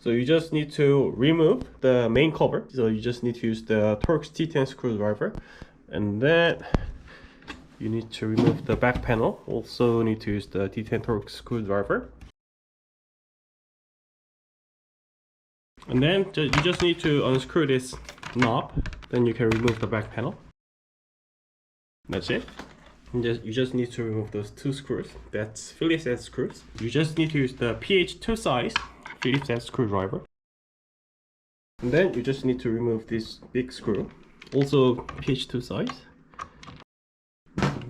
So you just need to remove the main cover. So you just need to use the Torx T10 screwdriver, and then you need to remove the back panel. Also need to use the T10 Torx screwdriver. And then you just need to unscrew this knob. Then you can remove the back panel. That's it. You just need to remove those two screws. That's Phillips head screws. You just need to use the PH2 size Phillips head screwdriver. And then you just need to remove this big screw, also PH2 size.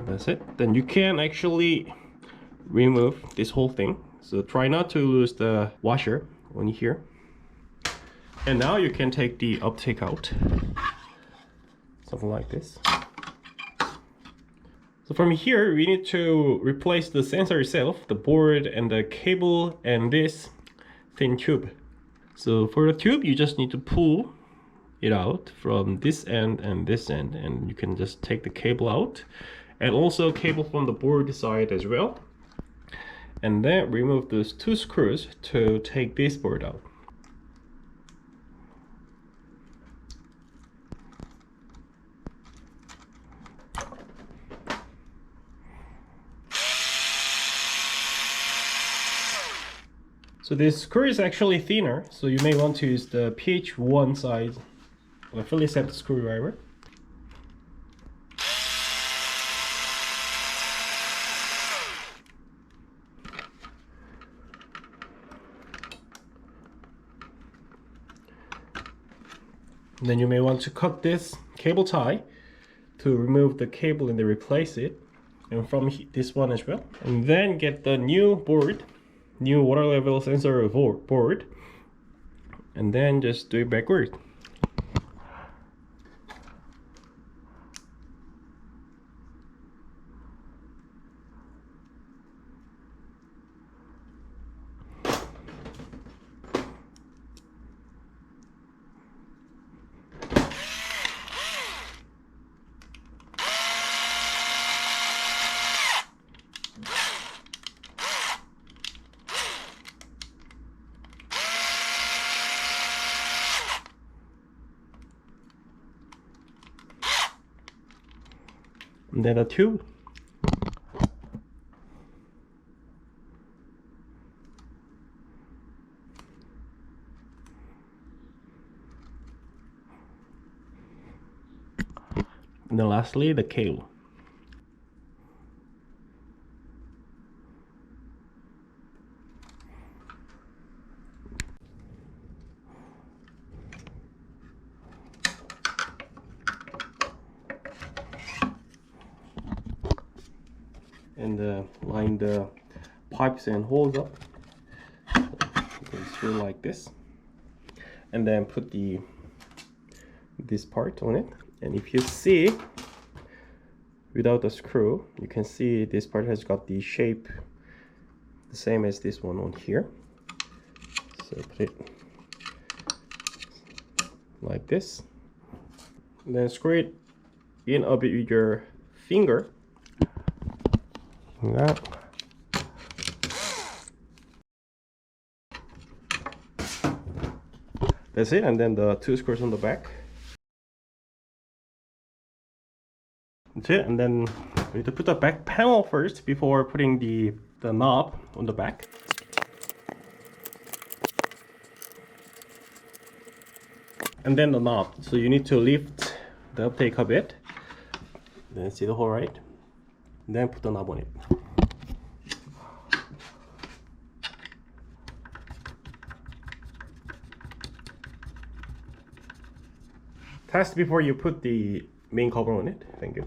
That's it. Then you can actually remove this whole thing. So try not to lose the washer on here. And now you can take the uptake out. Something like this. So from here, we need to replace the sensor itself, the board and the cable and this thin tube. So for the tube, you just need to pull it out from this end and this end, and you can just take the cable out, and also cable from the board side as well. And then remove those two screws to take this board out. So this screw is actually thinner, so you may want to use the PH1 size Phillips head screwdriver. Then you may want to cut this cable tie to remove the cable and then replace it, and from this one as well. And then get the new board, new water level sensor board, and then just do it backward. And then a tube. And then lastly, the cable. And line the pipes and holes up. Go through like this, and then put this part on it. And if you see, without the screw, you can see this part has got the shape the same as this one on here. So put it like this, and then screw it in a bit with your finger. Like that. That's it, and then the two screws on the back. That's it, and then we need to put the back panel first before putting the knob on the back. And then the knob. So you need to lift the uptake a bit. Then see the hole, right? And then put the knob on it. Test before you put the main cover on it. Thank you.